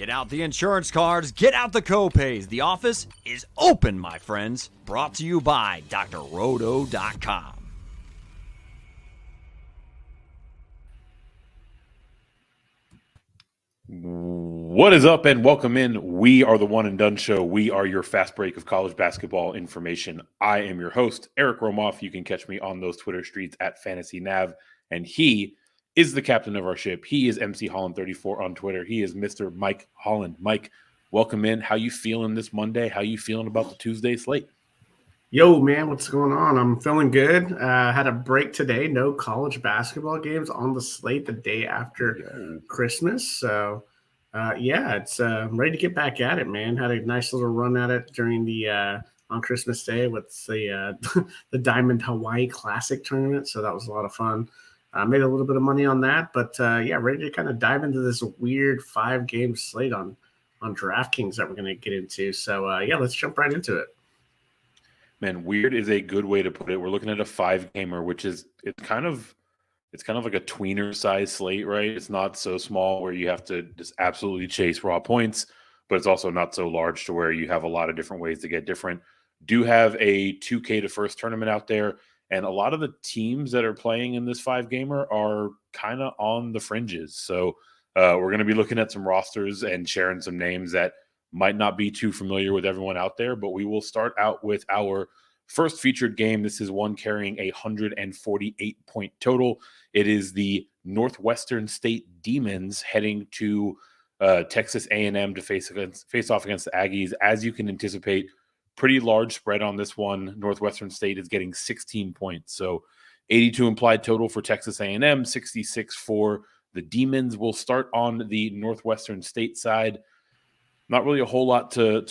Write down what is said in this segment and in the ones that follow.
Get out the insurance cards, get out the copays. The office is open, my friends. Brought to you by drroto.com. What is up, and welcome in. We are the One and Done Show. We are your fast break of college basketball information. I am your host, Eric Romoff. You can catch me on those Twitter streets at FantasyNav, and he is the captain of our ship. He is MC Holland34 on Twitter. He is Mr. Mike Holland. Mike, welcome in. How you feeling this Monday? How you feeling about the Tuesday slate? Yo, man, what's going on? I'm feeling good. Had a break today. No college basketball games on the slate the day after Christmas. So, it's I'm ready to get back at it, man. Had a nice little run at it during the on Christmas Day with the the Diamond Hawaii Classic tournament. So that was a lot of fun. Made a little bit of money on that, but ready to kind of dive into this weird 5-game slate on DraftKings that we're going to get into. So, let's jump right into it. Man, weird is a good way to put it. We're looking at a 5-gamer, which is it's kind of like a tweener size slate, right? It's not so small where you have to just absolutely chase raw points, but it's also not so large to where you have a lot of different ways to get different. Do have a 2K to first tournament out there. And a lot of the teams that are playing in this 5-gamer are kind of on the fringes. So we're going to be looking at some rosters and sharing some names that might not be too familiar with everyone out there. But we will start out with our first featured game. This is one carrying a 148-point total. It is the Northwestern State Demons heading to Texas A&M to face off against the Aggies. As you can anticipate, pretty large spread on this one. Northwestern State is getting 16 points. So 82 implied total for Texas A&M, 66 for the Demons. We'll start on the Northwestern State side. Not really a whole lot to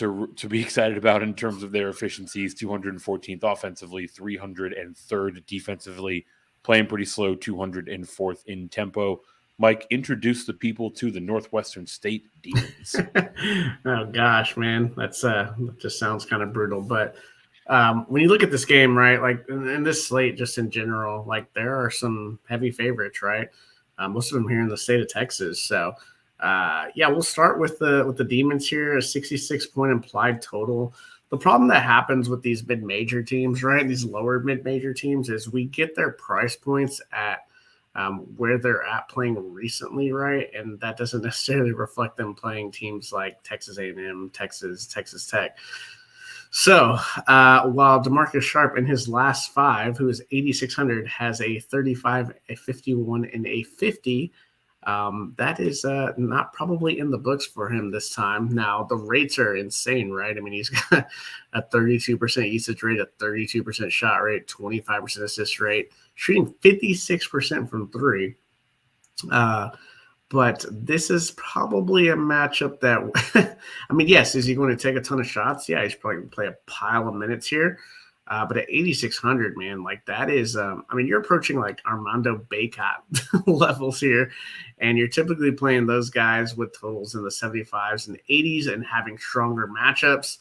be excited about in terms of their efficiencies. 214th offensively, 303rd defensively, playing pretty slow, 204th in tempo. Mike, introduce the people to the Northwestern State Demons. Oh gosh, man, that just sounds kind of brutal. But when you look at this game, right, like in this slate, just in general, like there are some heavy favorites, right? Most of them here in the state of Texas. So, we'll start with the Demons here. A 66-point implied total. The problem that happens with these mid-major teams, right, these lower mid-major teams, is we get their price points at where they're at playing recently, right? And that doesn't necessarily reflect them playing teams like Texas A&M, Texas Tech. So while DeMarcus Sharp in his last 5, who is 8,600, has a 35, a 51, and a 50, that is not probably in the books for him this time. Now, the rates are insane, right? I mean, he's got a 32% usage rate, a 32% shot rate, 25% assist rate, shooting 56% from 3. But this is probably a matchup that, I mean, yes, is he going to take a ton of shots? Yeah, he's probably going to play a pile of minutes here. But at 8,600, man, like that is, you're approaching like Armando Bacot levels here. And you're typically playing those guys with totals in the 75s and 80s and having stronger matchups.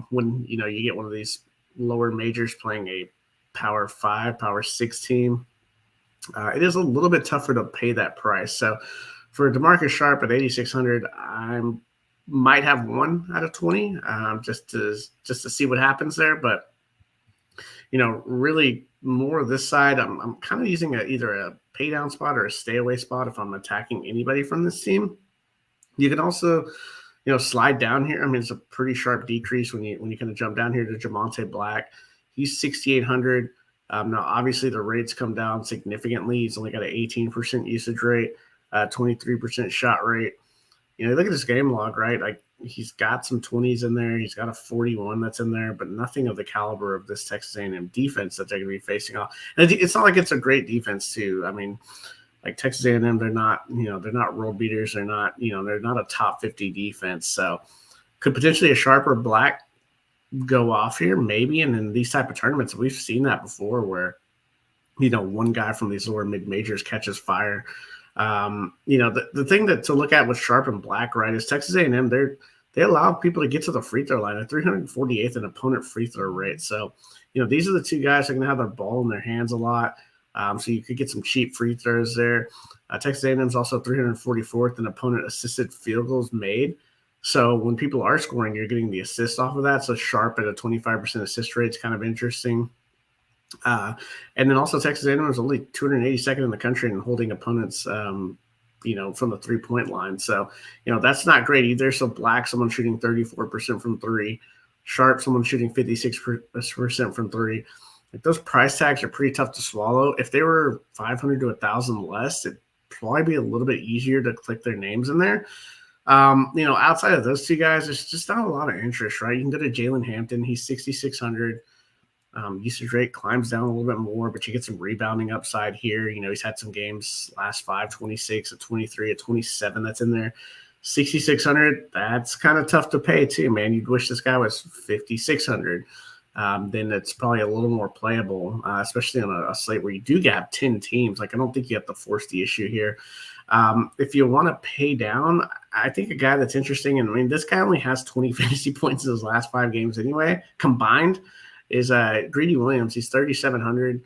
When, you get one of these lower majors playing a Power 5, Power 6 team, it is a little bit tougher to pay that price. So for DeMarcus Sharp at 8,600, I might have 1 out of 20 just to see what happens there. But, really more of this side, I'm kind of using either a pay down spot or a stay away spot if I'm attacking anybody from this team. You can also, slide down here. I mean, it's a pretty sharp decrease when you kind of jump down here to Jamonte Black. He's 6,800. Now, obviously, the rates come down significantly. He's only got an 18% usage rate, 23% shot rate. Look at his game log, right? Like he's got some 20s in there. He's got a 41 that's in there, but nothing of the caliber of this Texas A&M defense that they're going to be facing off. And it's not like it's a great defense, too. I mean, like Texas A&M, they're not world beaters. They're not a top 50 defense. So could potentially a Sharp or Black go off here, maybe. And in these type of tournaments, we've seen that before where, one guy from these lower mid majors catches fire. The thing to look at with Sharp and Black, right, is Texas A&M, they allow people to get to the free throw line at 348th in opponent free throw rate. So, these are the two guys that are going to have their ball in their hands a lot. So you could get some cheap free throws there. Texas A&M is also 344th in opponent assisted field goals made. So when people are scoring, you're getting the assist off of that. So Sharp at a 25% assist rate is kind of interesting. And then also Texas A&M is only 282nd in the country in holding opponents, from the 3-point line. So, that's not great either. So Black, someone shooting 34% from three. Sharp, someone shooting 56% from three. Like, those price tags are pretty tough to swallow. If they were 500 to 1,000 less, it'd probably be a little bit easier to click their names in there. Outside of those two guys, there's just not a lot of interest, right? You can go to Jalen Hampton. He's 6,600. Usage rate climbs down a little bit more, but you get some rebounding upside here. He's had some games last 5, 26, at 23, at 27 that's in there. 6,600, that's kind of tough to pay too, man. You'd wish this guy was 5,600. Then it's probably a little more playable, especially on a slate where you do have 10 teams. Like, I don't think you have to force the issue here. If you want to pay down, I think a guy that's interesting, and I mean, this guy only has 20 fantasy points in his last 5 games anyway, combined, is Greedy Williams. He's 3,700.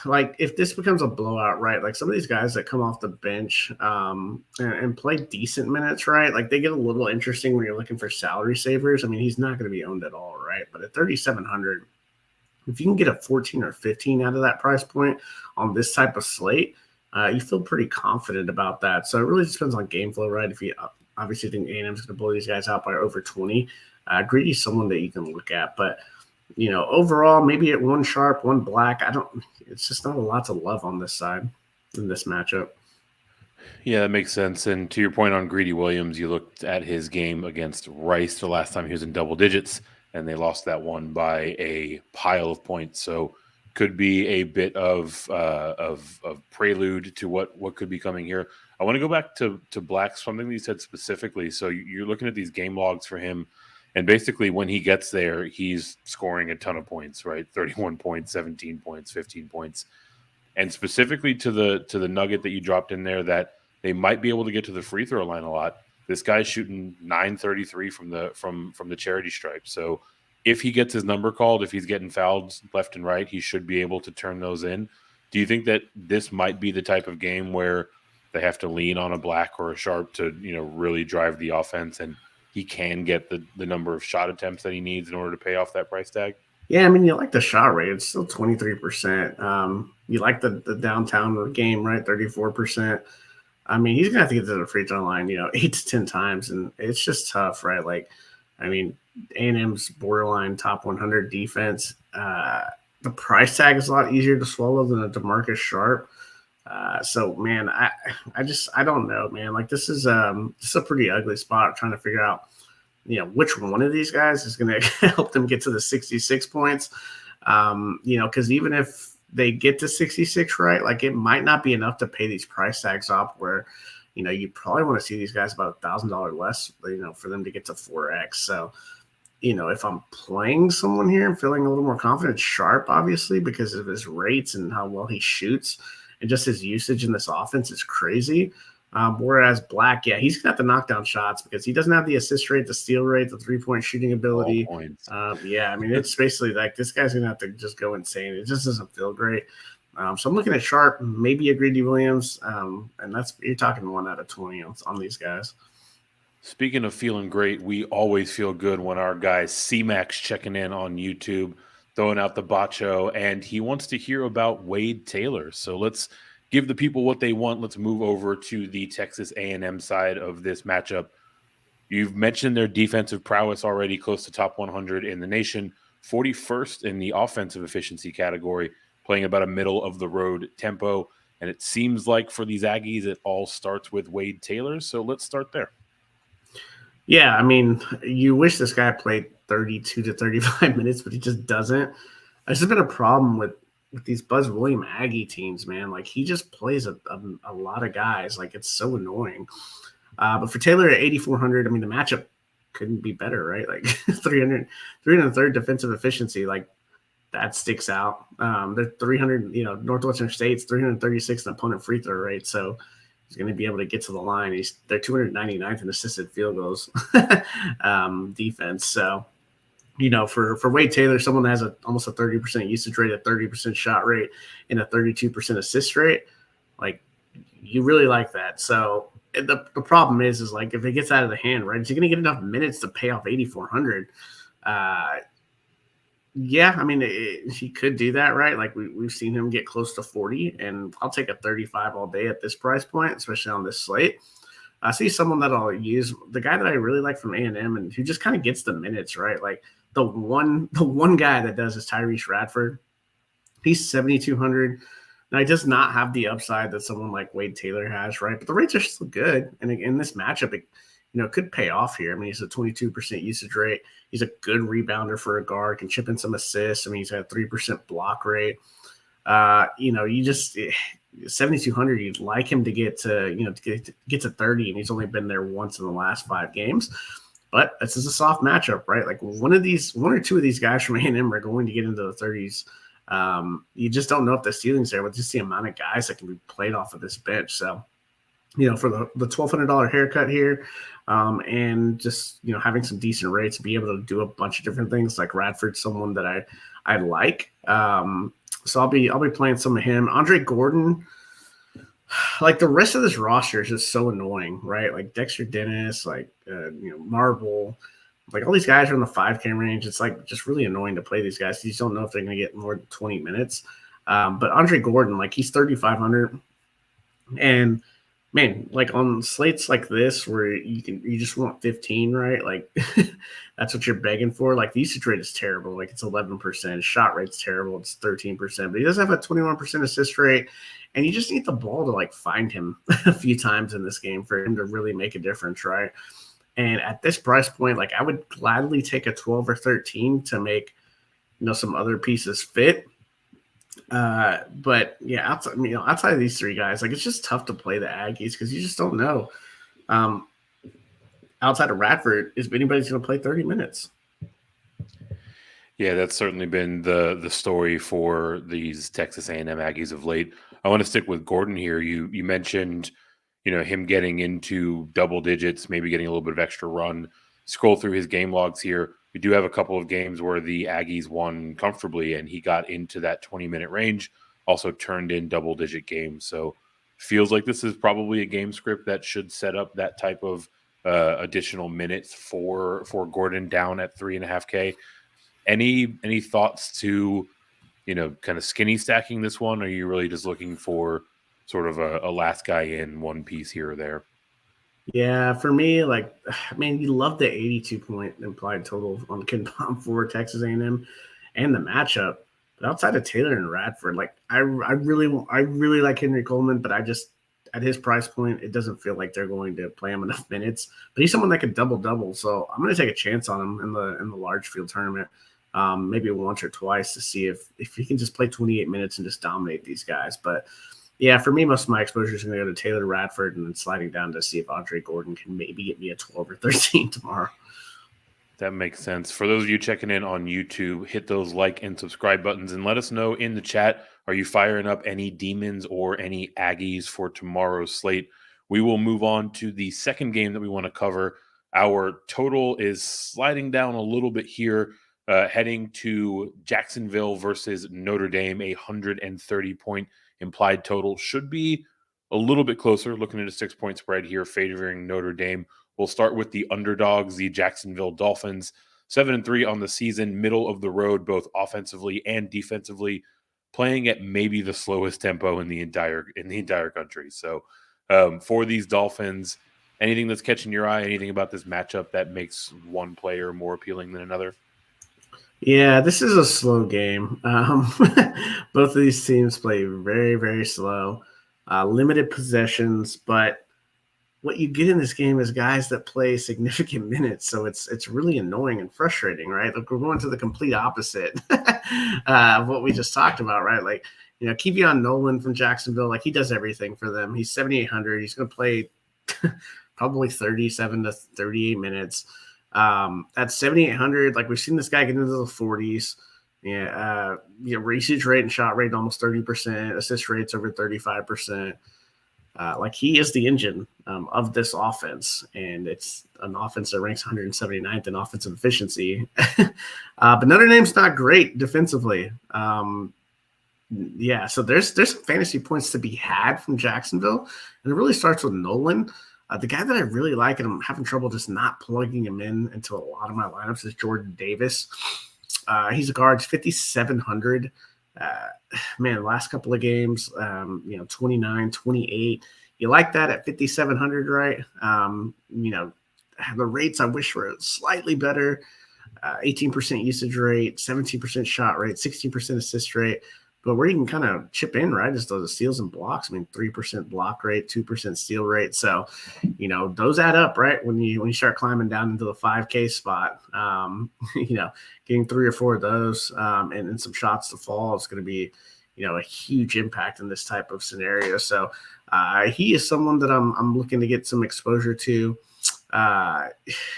Like if this becomes a blowout, right? Like some of these guys that come off the bench and play decent minutes, right? Like they get a little interesting when you're looking for salary savers. I mean, he's not going to be owned at all, right? But at 3,700, if you can get a 14 or 15 out of that price point on this type of slate, you feel pretty confident about that. So it really depends on game flow, right? If you obviously think A&M is going to blow these guys out by over 20, Greedy's someone that you can look at. But, overall, maybe at one Sharp, one Black, it's just not a lot to love on this side in this matchup. Yeah, that makes sense. And to your point on Greedy Williams, you looked at his game against Rice the last time he was in double digits, and they lost that one by a pile of points. So could be a bit of prelude to what could be coming here. I want to go back to Black, something that you said specifically. So you're looking at these game logs for him, and basically when he gets there, he's scoring a ton of points, right? 31 points, 17 points, 15 points. And specifically to the nugget that you dropped in there that they might be able to get to the free throw line a lot. This guy's shooting 933 from the charity stripe. So if he gets his number called, if he's getting fouled left and right, he should be able to turn those in. Do you think that this might be the type of game where they have to lean on a Black or a Sharp to, really drive the offense, and he can get the number of shot attempts that he needs in order to pay off that price tag? Yeah, I mean, you like the shot rate. It's still 23%. You like the downtown game, right? 34%. I mean, he's going to have to get to the free throw line, 8 to 10 times, and it's just tough, right? Like, I mean, A&M's borderline top 100 defense. The price tag is a lot easier to swallow than a DeMarcus Sharp. So, man, I don't know, man. Like, this is a pretty ugly spot trying to figure out, which one of these guys is going to help them get to the 66 points. Because even if they get to 66, right, like it might not be enough to pay these price tags off where, you probably want to see these guys about $1,000 less, for them to get to 4X. So, if I'm playing someone here and feeling a little more confident, Sharp, obviously, because of his rates and how well he shoots and just his usage in this offense is crazy. Whereas Black, yeah, he's going to have to knock down shots because he doesn't have the assist rate, the steal rate, the 3-point shooting ability. Yeah, I mean, it's basically like this guy's going to have to just go insane. It just doesn't feel great. So I'm looking at Sharp, maybe a Greedy Williams, and you're talking 1 out of 20 on these guys. Speaking of feeling great, we always feel good when our guy C-Max checking in on YouTube, throwing out the bacho, and he wants to hear about Wade Taylor. So let's give the people what they want. Let's move over to the Texas A&M side of this matchup. You've mentioned their defensive prowess already, close to top 100 in the nation, 41st in the offensive efficiency category, playing about a middle-of-the-road tempo. And it seems like for these Aggies, it all starts with Wade Taylor. So let's start there. Yeah, I mean, you wish this guy played 32 to 35 minutes, but he just doesn't. There's just been a problem with these Buzz Williams Aggie teams, man. Like, he just plays a lot of guys. Like, it's so annoying. But for Taylor at 8,400, I mean, the matchup couldn't be better, right? Like, 303rd defensive efficiency, like, that sticks out. They're 300, Northwestern State's 336 in opponent free throw rate, so he's going to be able to get to the line. They're 299th in assisted field goals defense. So, For Wade Taylor, someone that has almost a 30% usage rate, a 30% shot rate, and a 32% assist rate, like you really like that. So the problem is like if it gets out of the hand, right? Is he going to get enough minutes to pay off 8,400? Yeah, I mean, he could do that, right? Like we've seen him get close to 40, and I'll take a 35 all day at this price point, especially on this slate. I see someone that I'll use, the guy that I really like from A&M, and who just kind of gets the minutes, right? Like the one guy that does is Tyrese Radford. He's 7,200. Now he does not have the upside that someone like Wade Taylor has, right? But the rates are still good, and in this matchup, it could pay off here. I mean, he's a 22% usage rate. He's a good rebounder for a guard, can chip in some assists. I mean, he's had a 3% block rate. You just 7,200. You'd like him to get to get to 30, and he's only been there once in the last 5 games. But this is a soft matchup, right? Like one or two of these guys from A&M are going to get into the 30s. You just don't know if the ceiling's there with just the amount of guys that can be played off of this bench. So, for the $1,200 haircut here, and just having some decent rates, be able to do a bunch of different things. Like Radford's someone that I like. So I'll be playing some of him. Andre Gordon, like the rest of this roster is just so annoying, right? Like Dexter Dennis, like Marble, like all these guys are in the 5K range. It's like just really annoying to play these guys. You just don't know if they're going to get more than 20 minutes. But Andre Gordon, like he's 3,500, and man, like on slates like this where you just want 15, right? Like that's what you're begging for. Like the usage rate is terrible. Like it's 11%. Shot rate's terrible. It's 13%. But he does have a 21% assist rate, and you just need the ball to like find him a few times in this game for him to really make a difference, right? And at this price point, like I would gladly take a 12 or 13 to make some other pieces fit. But yeah, outside of these 3 guys, like it's just tough to play the Aggies because you just don't know. Outside of Radford, is anybody's going to play 30 minutes? Yeah, that's certainly been the story for these Texas A&M Aggies of late. I want to stick with Gordon here. You mentioned, him getting into double digits, maybe getting a little bit of extra run. Scroll through his game logs here. We do have a couple of games where the Aggies won comfortably, and he got into that 20-minute range, also turned in double-digit games. So feels like this is probably a game script that should set up that type of additional minutes for Gordon down at 3.5K. Any thoughts to, kind of skinny stacking this one? Or are you really just looking for sort of a last guy in one piece here or there? Yeah, for me, like, man, you love the 82-point implied total on KenPom for Texas A&M and the matchup. But outside of Taylor and Radford, like, I really like Henry Coleman, but I just at his price point, it doesn't feel like they're going to play him enough minutes. But he's someone that could double, so I'm going to take a chance on him in the large field tournament, maybe once or twice to see if he can just play 28 minutes and just dominate these guys. But yeah, for me, most of my exposure is going to go to Taylor Radford and then sliding down to see if Andre Gordon can maybe get me a 12 or 13 tomorrow. That makes sense. For those of you checking in on YouTube, hit those like and subscribe buttons and let us know in the chat, are you firing up any Demons or any Aggies for tomorrow's slate? We will move on to the second game that we want to cover. Our total is sliding down a little bit here, heading to Jacksonville versus Notre Dame, 130-point implied total. Should be a little bit closer, looking at a 6-point spread here, favoring Notre Dame. We'll start with the underdogs, the Jacksonville Dolphins, 7-3 on the season, middle of the road, both offensively and defensively, playing at maybe the slowest tempo in the entire country. So for these Dolphins, anything that's catching your eye, anything about this matchup that makes one player more appealing than another? Yeah, this is a slow game. Both of these teams play very, very slow, limited possessions, but what you get in this game is guys that play significant minutes. So it's really annoying and frustrating, right? Like we're going to the complete opposite of what we just talked about, right? Like, Kevion Nolan from Jacksonville, like he does everything for them. He's 7,800. He's going to play probably 37 to 38 minutes. At 7,800, like we've seen this guy get into the 40s. Usage rate and shot rate almost 30%, assist rates over 35%. Like he is the engine of this offense, and it's an offense that ranks 179th in offensive efficiency. But Notre Dame's not great defensively. Yeah, so there's some fantasy points to be had from Jacksonville, and it really starts with Nolan. The guy that I really like, and I'm having trouble just not plugging him in into a lot of my lineups, is Jordan Davis. He's a guard, 5,700. Man, last couple of games, 29, 28. You like that at 5,700, right? The rates I wish were slightly better. 18% usage rate, 17% shot rate, 16% assist rate. But where you can kind of chip in, right, is those steals and blocks. I mean, 3% block rate, 2% steal rate. So, those add up, right? When you start climbing down into the 5K spot, getting 3 or 4 of those and some shots to fall is going to be, a huge impact in this type of scenario. So he is someone that I'm looking to get some exposure to.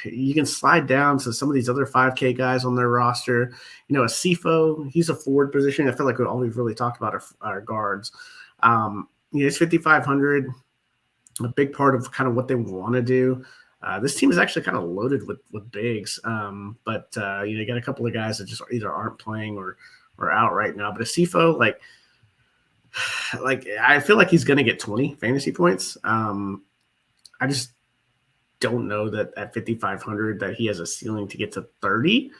You can slide down to some of these other 5K guys on their roster. A Sifo, he's a forward position. I feel like all we've really talked about are guards. It's 5,500. A big part of kind of what they want to do. This team is actually kind of loaded with bigs, but you got a couple of guys that just either aren't playing or out right now. But a Sifo, like I feel like he's going to get 20 fantasy points. I just don't know that at 5,500 that he has a ceiling to get to 30.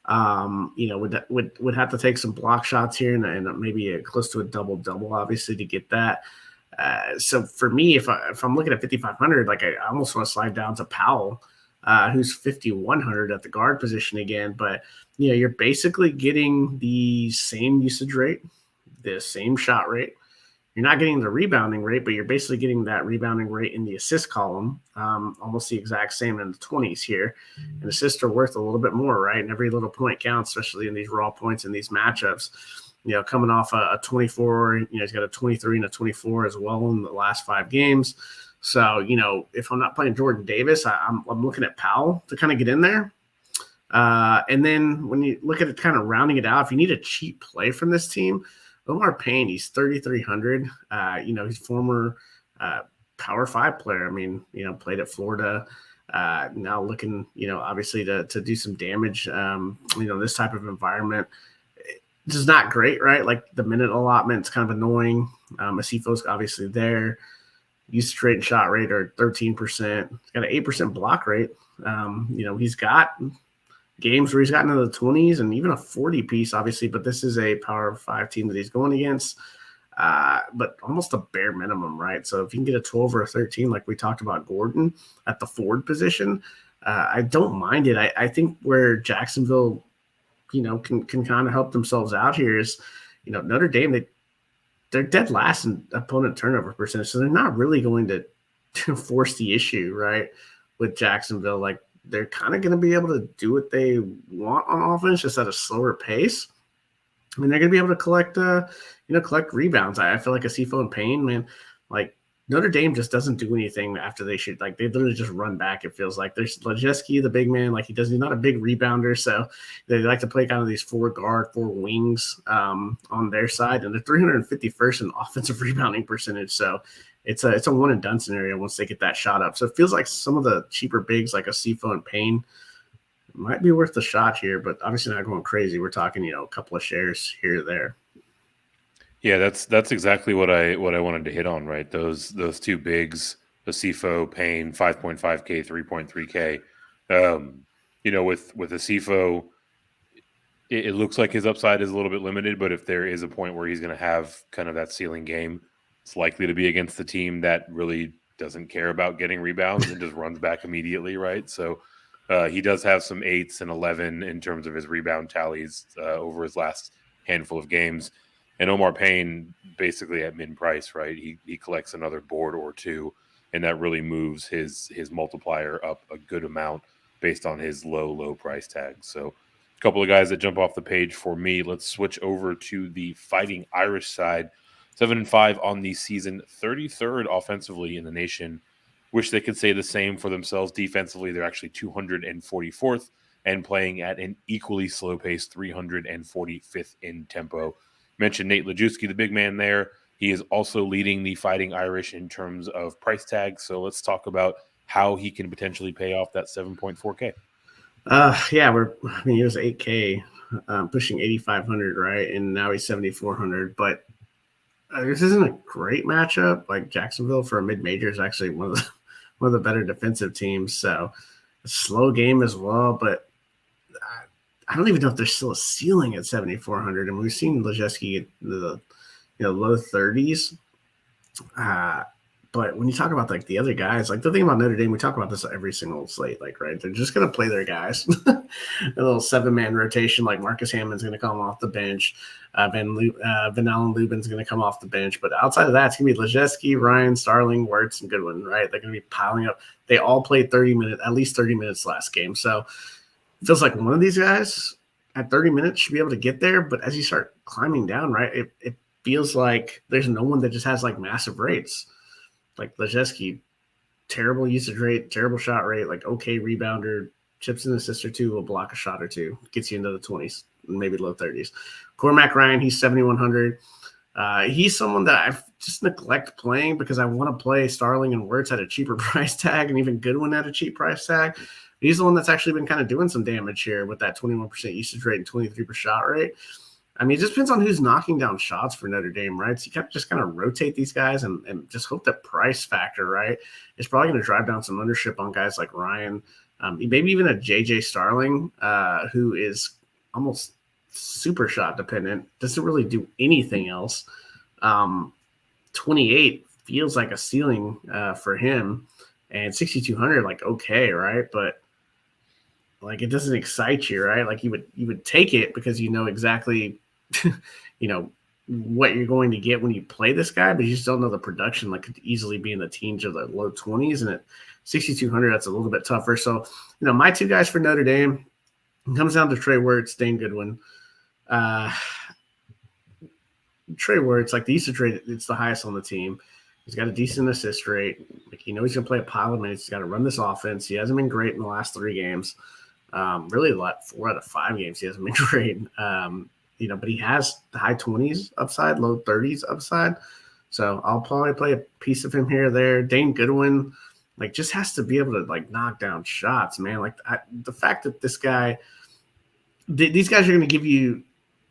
Would have to take some block shots here and maybe close to a double-double, obviously, to get that. So for me, if I'm looking at 5,500, like I almost want to slide down to Powell, who's 5,100 at the guard position again. But, you're basically getting the same usage rate, the same shot rate. You're not getting the rebounding rate, but you're basically getting that rebounding rate in the assist column, almost the exact same in the 20s here. And assists are worth a little bit more, right? And every little point counts, especially in these raw points in these matchups. Coming off a 24, he's got a 23 and a 24 as well in the last 5 games. So, if I'm not playing Jordan Davis, I'm looking at Powell to kind of get in there. And then when you look at it, kind of rounding it out, if you need a cheap play from this team, Omar Payne, he's 3,300. He's former Power 5 player. I mean, played at Florida. Now looking, obviously to do some damage. This type of environment is not great, right? Like the minute allotment is kind of annoying. Asifo's obviously there. Usage rate and shot rate are 13%. He's got an 8% block rate. He's got games where he's gotten into the 20s and even a 40 piece, obviously, but this is a Power 5 team that he's going against. But almost a bare minimum, right? So if you can get a 12 or a 13, like we talked about Gordon at the forward position, I don't mind it. I think where Jacksonville, can kind of help themselves out here is, Notre Dame, they're dead last in opponent turnover percentage. So they're not really going to force the issue, right, with Jacksonville. Like, they're kind of going to be able to do what they want on offense, just at a slower pace. I mean, they're going to be able to collect rebounds. I feel like Asifo and Payne, man, like Notre Dame just doesn't do anything after they shoot. Like, they literally just run back. It feels like there's Lejeski, the big man, like he's not a big rebounder. So they like to play kind of these 4 wings on their side. And they're 351st in offensive rebounding percentage. So it's a one and done scenario once they get that shot up. So it feels like some of the cheaper bigs like Asifo and Payne might be worth the shot here, but obviously not going crazy. We're talking, a couple of shares here or there. Yeah, that's exactly what I wanted to hit on, right? Those 2 bigs, Asifo, Payne, 5.5K, 3.3K. With Asifo, it looks like his upside is a little bit limited, but if there is a point where he's going to have kind of that ceiling game, it's likely to be against the team that really doesn't care about getting rebounds and just runs back immediately, right? So he does have some 8s and 11 in terms of his rebound tallies over his last handful of games. And Omar Payne, basically at min price, right? He collects another board or 2, and that really moves his multiplier up a good amount based on his low price tag. So a couple of guys that jump off the page for me. Let's switch over to the Fighting Irish side. 7-5 on the season, 33rd offensively in the nation. Wish they could say the same for themselves defensively. They're actually 244th and playing at an equally slow pace, 345th in tempo. Mentioned Nate Lejewski, the big man there, He is also leading the Fighting Irish in terms of price tag. So let's talk about how he can potentially pay off that 7.4K. He was 8K, pushing 8,500, right? And now he's 7,400. But this isn't a great matchup. Like Jacksonville for a mid-major is actually one of the better defensive teams. So a slow game as well. But I don't even know if there's still a ceiling at 7,400. And we've seen Lejeski get the low 30s. But when you talk about like the other guys, like the thing about Notre Dame, we talk about this every single slate, like, right? They're just going to play their guys. A little 7-man rotation, like Marcus Hammond's going to come off the bench. Van Allen Lubin's going to come off the bench. But outside of that, it's going to be Lejeski, Ryan, Starling, Wirtz, and Goodwin, right? They're going to be piling up. They all played at least 30 minutes last game. So it feels like one of these guys at 30 minutes should be able to get there. But as you start climbing down, right, it feels like there's no one that just has like massive rates. Like Lejeski, terrible usage rate, terrible shot rate, like okay rebounder, chips an assist or two, will block a shot or two, gets you into the 20s, maybe low 30s. Cormac Ryan, he's 7,100. He's someone that I just neglect playing because I want to play Starling and Wirtz at a cheaper price tag and even Goodwin at a cheap price tag. He's the one that's actually been kind of doing some damage here with that 21% usage rate and 23% shot rate. I mean, it just depends on who's knocking down shots for Notre Dame, right? So you just kind of rotate these guys and just hope that price factor, right, is probably going to drive down some ownership on guys like Ryan, maybe even a JJ Starling, who is almost super shot dependent, doesn't really do anything else. 28 feels like a ceiling for him, and 6,200, like, okay, right? But like, it doesn't excite you, right? Like you would take it because you know exactly what you're going to get when you play this guy, but you just don't know the production. Like, could easily be in the teens or the low 20s, and at 6,200, that's a little bit tougher. So, my two guys for Notre Dame, it comes down to Trey Wirtz, Dane Goodwin. Trey Wirtz, like the usage rate, it's the highest on the team. He's got a decent assist rate. Like, he's going to play a pile of minutes. He's got to run this offense. He hasn't been great in the last 3 games. Really, 4 out of 5 games he hasn't been great. But he has the high 20s upside, low 30s upside. So I'll probably play a piece of him here or there. Dane Goodwin, like, just has to be able to, like, knock down shots, man. Like, the fact that these guys are going to give you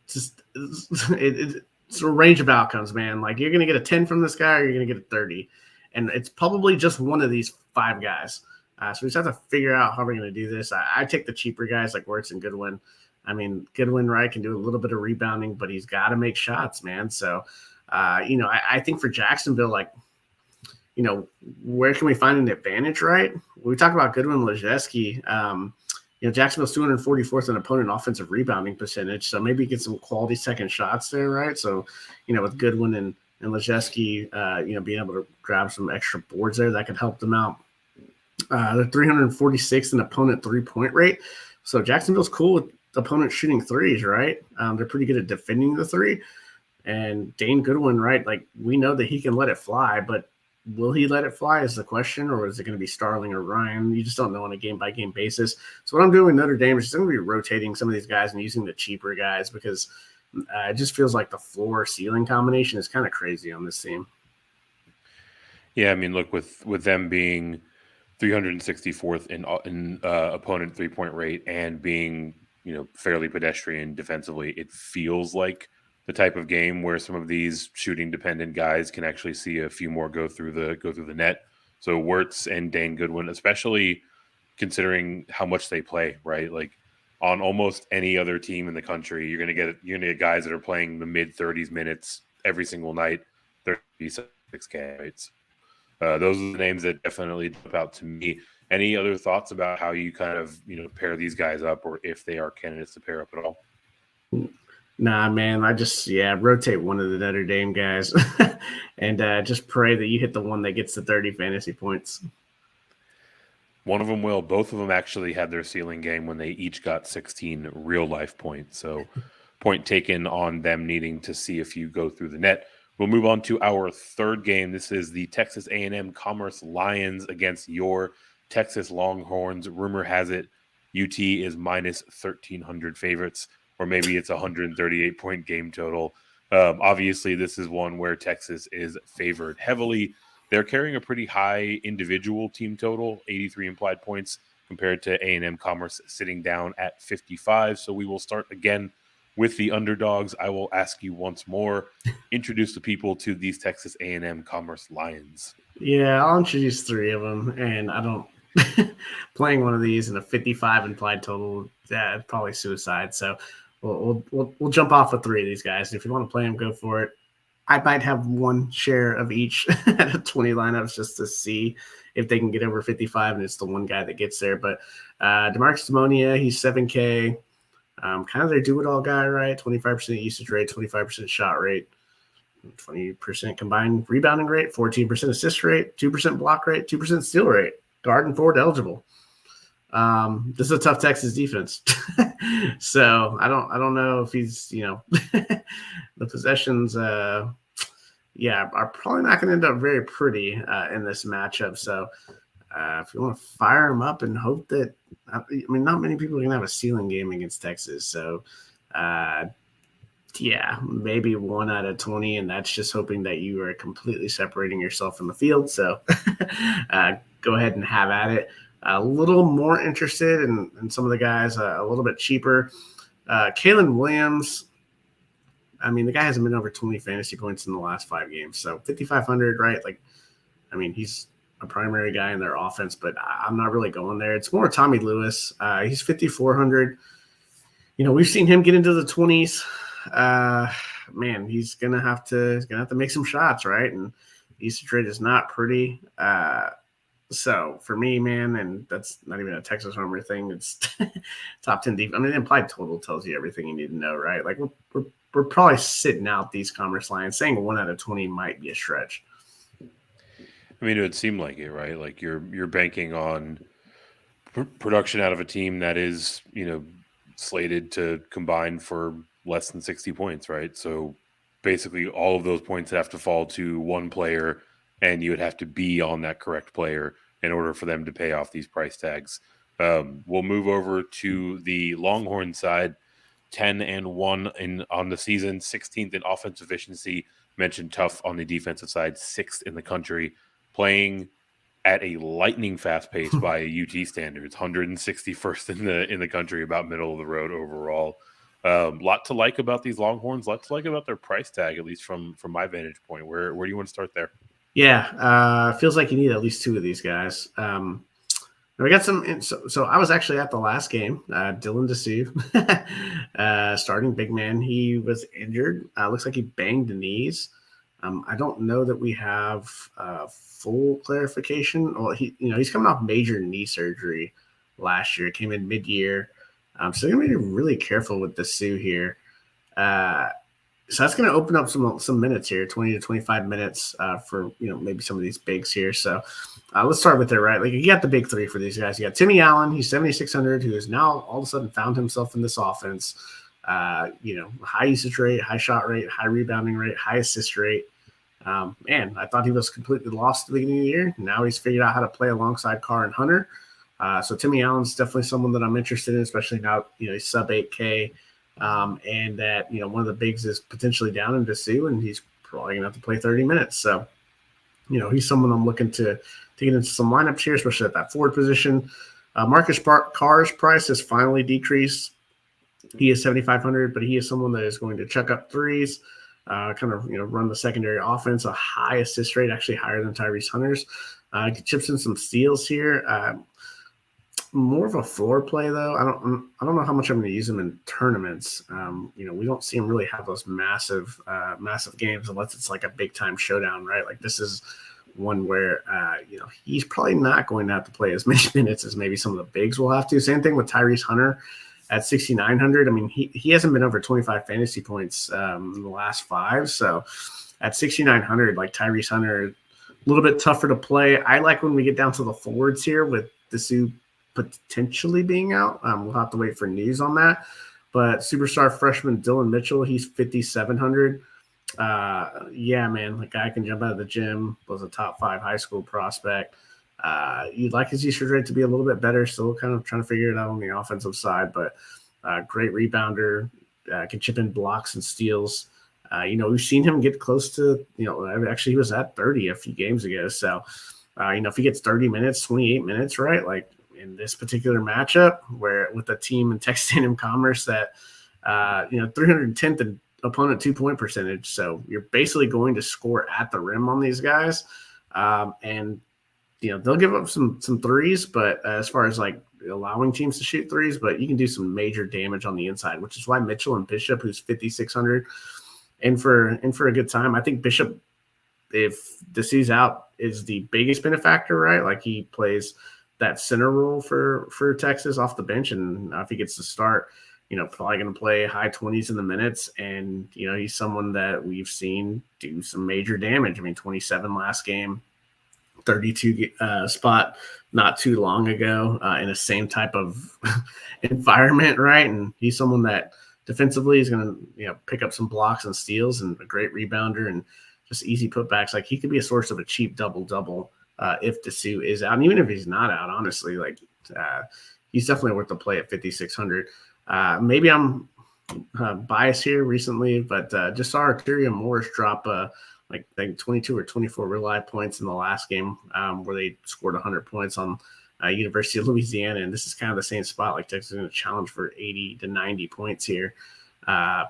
just it's a range of outcomes, man. Like, you're going to get a 10 from this guy or you're going to get a 30. And it's probably just one of these 5 guys. So we just have to figure out how we're going to do this. I take the cheaper guys like Wirtz and Goodwin. I mean, Goodwin, right, can do a little bit of rebounding, but he's got to make shots, man. So, I think for Jacksonville, like, where can we find an advantage, right? When we talk about Goodwin and Lejeski, Jacksonville's 244th in opponent offensive rebounding percentage. So maybe get some quality second shots there, right? So, with Goodwin and Lejeski, being able to grab some extra boards there, that could help them out. They're 346th in opponent 3-point rate. So Jacksonville's cool with opponent shooting threes, right? They're pretty good at defending the 3. And Dane Goodwin, right? Like, we know that he can let it fly, but will he let it fly is the question, or is it going to be Starling or Ryan? You just don't know on a game-by-game basis. So what I'm doing with Notre Dame is just going to be rotating some of these guys and using the cheaper guys because it just feels like the floor-ceiling combination is kind of crazy on this team. Yeah, I mean, look, with them being 364th in opponent 3-point rate and being fairly pedestrian defensively, it feels like the type of game where some of these shooting dependent guys can actually see a few more go through the net. So Wirtz and Dane Goodwin, especially considering how much they play, right? Like, on almost any other team in the country, you're gonna get guys that are playing the mid 30s minutes every single night, 36K rates. Those are the names that definitely jump out to me. Any other thoughts about how you kind of, pair these guys up, or if they are candidates to pair up at all? Nah, man, I just, rotate one of the Notre Dame guys and just pray that you hit the one that gets the 30 fantasy points. One of them will. Both of them actually had their ceiling game when they each got 16 real-life points. So point taken on them needing to see a few go through the net. We'll move on to our third game. This is the Texas A&M Commerce Lions against your Texas Longhorns. Rumor has it UT is minus 1,300 favorites, or maybe it's a 138-point game total. Obviously, this is one where Texas is favored heavily. They're carrying a pretty high individual team total, 83 implied points, compared to A&M Commerce sitting down at 55. So we will start again with the underdogs. I will ask you once more, introduce the people to these Texas A&M Commerce Lions. Yeah, I'll introduce 3 of them, and I don't playing one of these in a 55 implied total. Yeah, probably suicide. So we'll jump off with 3 of these guys. If you want to play them, go for it. I might have 1 share of each at a 20 lineups just to see if they can get over 55, and it's the one guy that gets there. But DeMarcus Demonia, he's 7K, kind of their do-it-all guy, right? 25% usage rate, 25% shot rate, 20% combined rebounding rate, 14% assist rate, 2% block rate, 2% steal rate, guard and forward eligible. This is a tough Texas defense. So I don't know if he's, the possessions, are probably not going to end up very pretty in this matchup. So if you want to fire him up and hope that, not many people are going to have a ceiling game against Texas. So maybe 1 out of 20, and that's just hoping that you are completely separating yourself from the field. So go ahead and have at it. A little more interested in some of the guys, a little bit cheaper. Kalen Williams, the guy hasn't been over 20 fantasy points in the last 5 games. So 5,500, right? He's a primary guy in their offense, but I'm not really going there. It's more Tommy Lewis. He's 5,400. We've seen him get into the 20s. He's gonna have to make some shots, right? And usage rate is not pretty. So for me, man, and that's not even a Texas Homer thing. It's top 10 deep. The implied total tells you everything you need to know, right? We're probably sitting out these Commerce Lions. Saying 1 out of 20 might be a stretch. It would seem like it, right? Like you're banking on production out of a team that is, slated to combine for less than 60 points, right? So basically all of those points have to fall to one player, and you would have to be on that correct player in order for them to pay off these price tags. We'll move over to the Longhorn side, 10-1 on the season, 16th in offensive efficiency. Mentioned tough on the defensive side, 6th in the country, playing at a lightning fast pace by UT standards, 161st in the country, about middle of the road overall. Lot to like about these Longhorns, lot to like about their price tag, at least from my vantage point. Where do you want to start there? Yeah, feels like you need at least 2 of these guys. We got some. So I was actually at the last game. Dylan DeSue, starting big man. He was injured. Looks like he banged the knees. I don't know that we have full clarification. Well, he's coming off major knee surgery last year. Came in mid-year. So you're going to be really careful with DeSue here. So that's going to open up some minutes here, 20 to 25 minutes for maybe some of these bigs here. So let's start with it, right? You got the big 3 for these guys. You got Timmy Allen, he's 7,600, who has now all of a sudden found himself in this offense. High usage rate, high shot rate, high rebounding rate, high assist rate. I thought he was completely lost at the beginning of the year. Now he's figured out how to play alongside Carr and Hunter. So Timmy Allen's definitely someone that I'm interested in, especially now he's sub 8K. And that, one of the bigs is potentially down in DeSue, and he's probably going to have to play 30 minutes. So, he's someone I'm looking to get into some lineups here, especially at that forward position. Marcus Carr's price has finally decreased. He is 7,500, but he is someone that is going to chuck up threes, run the secondary offense, a high assist rate, actually higher than Tyrese Hunter's. Chips in some steals here. More of a floor play though. I don't know how much I'm going to use him in tournaments. We don't see him really have those massive games unless it's like a big time showdown, right? Like this is one where he's probably not going to have to play as many minutes as maybe some of the bigs will have to. Same thing with Tyrese Hunter at 6,900. He hasn't been over 25 fantasy points in the last 5. So at 6,900, like Tyrese Hunter, a little bit tougher to play. I like when we get down to the forwards here with DeSue potentially being out. We'll have to wait for news on that. But superstar freshman Dylan Mitchell, he's 5,700. The guy can jump out of the gym, was a top 5 high school prospect. You'd like his usage rate to be a little bit better, still kind of trying to figure it out on the offensive side, but great rebounder, can chip in blocks and steals. We've seen him get close to, actually he was at 30 a few games ago. So, if he gets 30 minutes, 28 minutes, right? Like in this particular matchup where with a team in Texas A&M Commerce that, 310th in opponent 2-point percentage. So you're basically going to score at the rim on these guys. And they'll give up some threes, but as far as like allowing teams to shoot threes, but you can do some major damage on the inside, which is why Mitchell and Bishop, who's 5,600, in for a good time. I think Bishop, if Disu's out, is the biggest benefactor, right? Like he plays that center role for Texas off the bench, and if he gets to start, probably going to play high 20s in the minutes, and he's someone that we've seen do some major damage. I mean, 27 last game, 32 spot not too long ago in the same type of environment, right? And he's someone that defensively is going to pick up some blocks and steals and a great rebounder and just easy putbacks. Like he could be a source of a cheap double-double if Disu is out. And even if he's not out, honestly, like he's definitely worth the play at 5,600. Maybe I'm biased here recently, but just saw Arteria Morris drop like 22 or 24 real life points in the last game where they scored 100 points on University of Louisiana. And this is kind of the same spot. Like Texas is going to challenge for 80 to 90 points here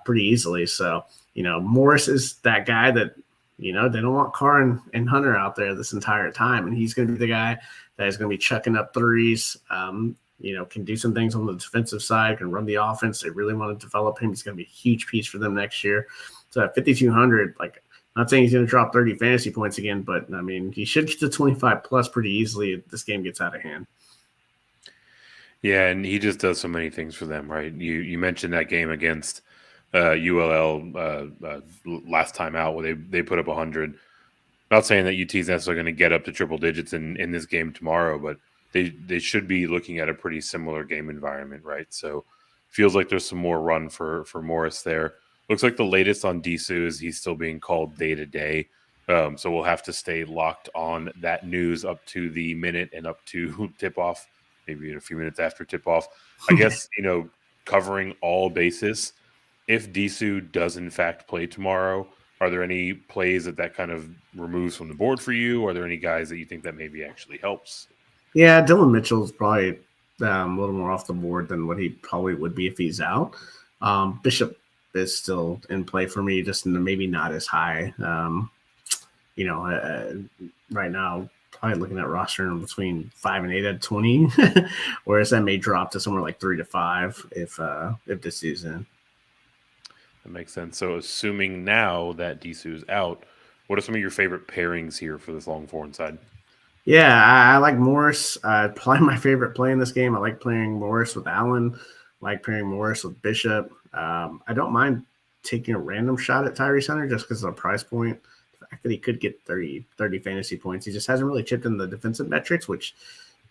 pretty easily. So, Morris is that guy that, they don't want Carr and Hunter out there this entire time. And he's going to be the guy that is going to be chucking up threes, can do some things on the defensive side, can run the offense. They really want to develop him. He's going to be a huge piece for them next year. So at 5,200, like, not saying he's going to drop 30 fantasy points again, but I mean, he should get to 25 plus pretty easily if this game gets out of hand. Yeah, and he just does so many things for them, right? You mentioned that game against ULL last time out where they put up 100. Not saying that UT is necessarily going to get up to triple digits in this game tomorrow, but they should be looking at a pretty similar game environment, right? So feels like there's some more run for Morris there. Looks like the latest on Disu is he's still being called day to day. So we'll have to stay locked on that news up to the minute and up to tip off, maybe a few minutes after tip off. I guess, covering all bases. If Disu does in fact play tomorrow, are there any plays that kind of removes from the board for you? Are there any guys that you think that maybe actually helps? Yeah, Dylan Mitchell's probably a little more off the board than what he probably would be if he's out. Bishop is still in play for me, just maybe not as high. Right now, probably looking at roster between 5 and 8 at 20, whereas that may drop to somewhere like 3 to 5 if this season. That makes sense. So assuming now that Disu's out, what are some of your favorite pairings here for this long forward side? Yeah, I like Morris. Probably my favorite play in this game. I like playing Morris with Allen. I like pairing Morris with Bishop. I don't mind taking a random shot at Tyrese Hunter just because of the price point. The fact that he could get 30 fantasy points. He just hasn't really chipped in the defensive metrics, which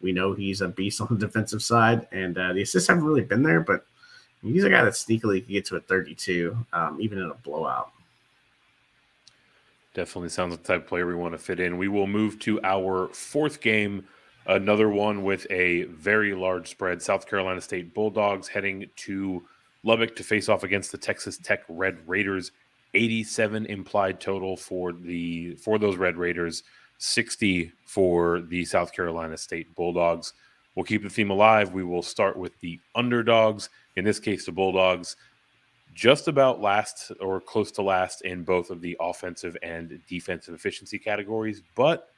we know he's a beast on the defensive side. And the assists haven't really been there, but he's a guy that sneakily could get to a 32, even in a blowout. Definitely sounds like the type of player we want to fit in. We will move to our fourth game, another one with a very large spread. South Carolina State Bulldogs heading to Lubbock to face off against the Texas Tech Red Raiders. 87 implied total for those Red Raiders, 60 for the South Carolina State Bulldogs. We'll keep the theme alive. We will start with the underdogs, in this case the Bulldogs. Just about last or close to last in both of the offensive and defensive efficiency categories, but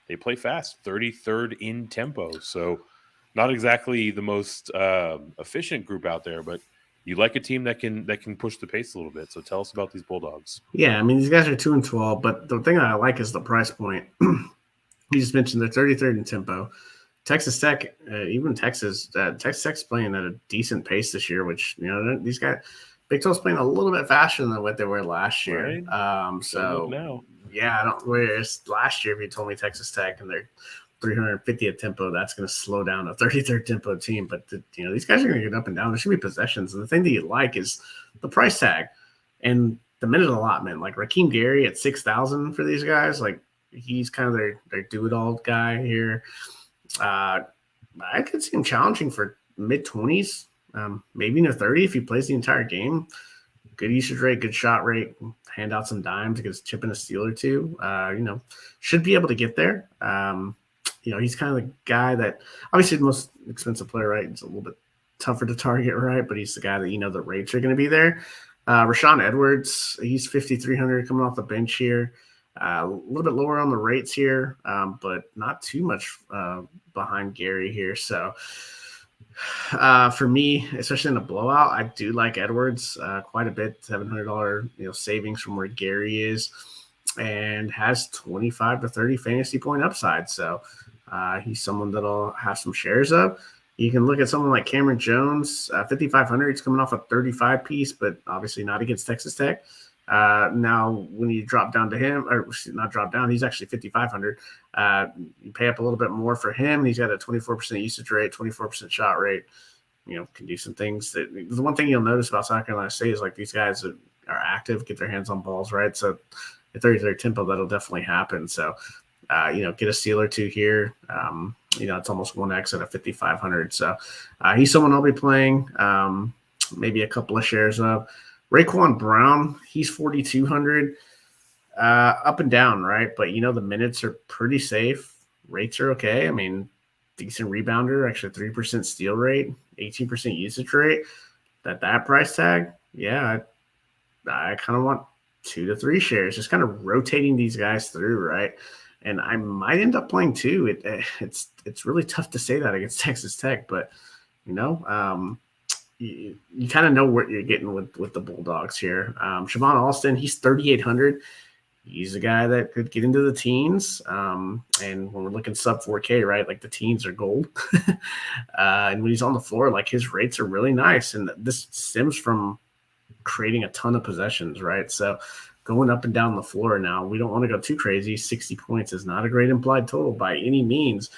they play fast, 33rd in tempo. So not exactly the most efficient group out there, but you like a team that can push the pace a little bit. So tell us about these Bulldogs. Yeah, I mean, these guys are 2-12, but the thing that I like is the price point. You just mentioned they're 33rd in tempo. Texas Tech, even Texas Tech's playing at a decent pace this year, which, these guys – Big 12's playing a little bit faster than what they were last year. Right. Whereas last year, if you told me Texas Tech and they're 350th tempo, that's going to slow down a 33rd tempo team. But, these guys are going to get up and down. There should be possessions. And the thing that you like is the price tag and the minute allotment. Like Rakeem Gary at 6,000 for these guys. Like he's kind of their do-it-all guy here. I could see him challenging for mid-20s. Maybe in a 30 if he plays the entire game. good usage rate, good shot rate, hand out some dimes against chipping a steal or two. Should be able to get there. He's kind of the guy that obviously the most expensive player, right? It's a little bit tougher to target, right? But he's the guy that the rates are going to be there. Rashawn Edwards, he's 5,300 coming off the bench here. A little bit lower on the rates here, but not too much behind Gary here. So for me, especially in a blowout, I do like Edwards quite a bit. $700 savings from where Gary is, and has 25 to 30 fantasy point upside. So he's someone that'll have some shares of. You can look at someone like Cameron Jones, 5,500. He's coming off a 35 piece, but obviously not against Texas Tech. Now, when you drop down to him, or not drop down, he's actually 5,500. You pay up a little bit more for him. He's got a 24% usage rate, 24% shot rate. Can do some things. The one thing you'll notice about South Carolina State is like these guys are active, get their hands on balls, right? So at 33 tempo, that'll definitely happen. So, get a steal or two here. It's almost 1x at a 5,500. So he's someone I'll be playing, maybe a couple of shares of. Raekwon Brown, he's 4,200, up and down, right? But, the minutes are pretty safe. Rates are okay. I mean, decent rebounder, actually 3% steal rate, 18% usage rate. That price tag, yeah, I kind of want 2 to 3 shares, just kind of rotating these guys through, right? And I might end up playing 2. It's really tough to say that against Texas Tech, but you kind of know what you're getting with the Bulldogs here. Siobhan Alston, he's 3,800. He's a guy that could get into the teens. And when we're looking sub 4K, right, like the teens are gold. And when he's on the floor, like his rates are really nice. And this stems from creating a ton of possessions, right? So going up and down the floor now, we don't want to go too crazy. 60 points is not a great implied total by any means.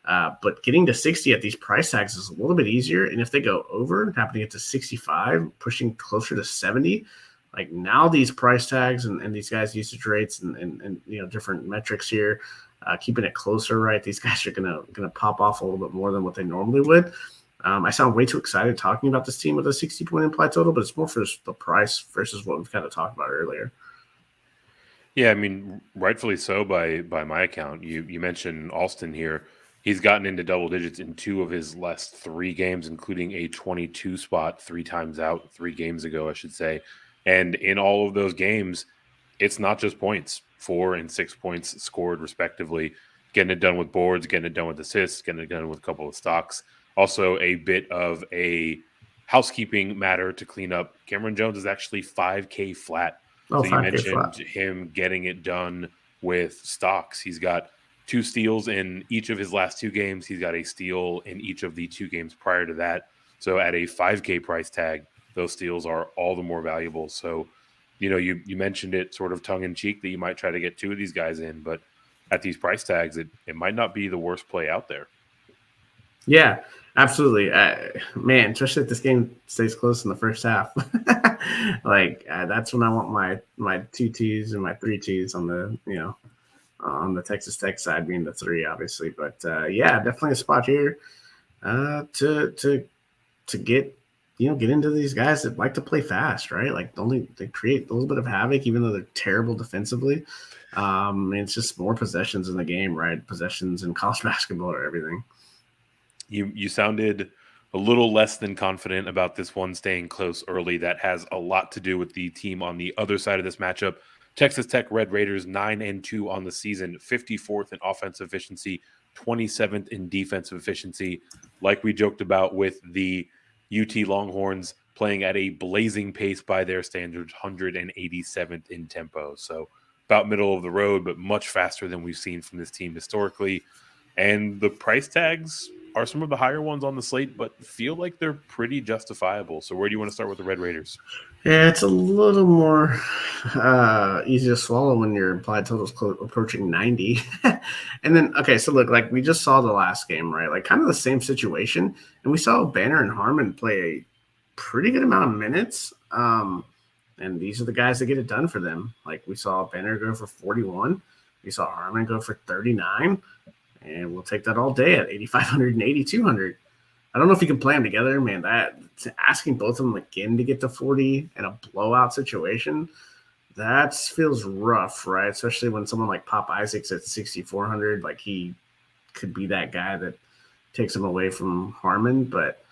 But getting to 60 at these price tags is a little bit easier. And if they go over, happen to get to 65, pushing closer to 70, like now these price tags and these guys' usage rates and different metrics here, keeping it closer, right? These guys are gonna pop off a little bit more than what they normally would. I sound way too excited talking about this team with a 60-point implied total, but it's more for the price versus what we've kind of talked about earlier. Yeah, I mean, rightfully so by my account. You mentioned Alston here. He's gotten into double digits in 2 of his last 3 games, including a 22 spot 3 times out 3 games ago, I should say. And in all of those games, it's not just points, 4 and 6 points scored respectively, getting it done with boards, getting it done with assists, getting it done with a couple of stocks. Also a bit of a housekeeping matter to clean up. Cameron Jones is actually 5K flat. So you mentioned him getting it done with stocks. He's got 2 steals in each of his last 2 games. He's got a steal in each of the 2 games prior to that. So at a 5K price tag, those steals are all the more valuable. So, you mentioned it sort of tongue-in-cheek that you might try to get 2 of these guys in, but at these price tags, it might not be the worst play out there. Yeah, absolutely. Man, especially if this game stays close in the first half. That's when I want my 2 Ts and my 3 Ts on the, on the Texas Tech side, being the 3, obviously. But yeah, definitely a spot here to get get into these guys that like to play fast, right? Like they create a little bit of havoc, even though they're terrible defensively. It's just more possessions in the game, right? Possessions in college basketball or everything. You sounded a little less than confident about this one staying close early. That has a lot to do with the team on the other side of this matchup. Texas Tech Red Raiders 9-2 on the season, 54th in offensive efficiency, 27th in defensive efficiency. Like we joked about with the UT Longhorns playing at a blazing pace by their standards, 187th in tempo. So about middle of the road, but much faster than we've seen from this team historically. And the price tags are some of the higher ones on the slate, but feel like they're pretty justifiable. So where do you want to start with the Red Raiders? Yeah, it's a little more easy to swallow when your implied total's approaching 90. And then, okay, so look, like we just saw the last game, right? Like kind of the same situation. And we saw Banner and Harmon play a pretty good amount of minutes. And these are the guys that get it done for them. Like we saw Banner go for 41. We saw Harmon go for 39. And we'll take that all day at 8,500 and 8,200. I don't know if you can play them together, man. That asking both of them again to get to 40 in a blowout situation, that feels rough, right? Especially when someone like Pop Isaacs at 6,400, like he could be that guy that takes him away from Harmon. But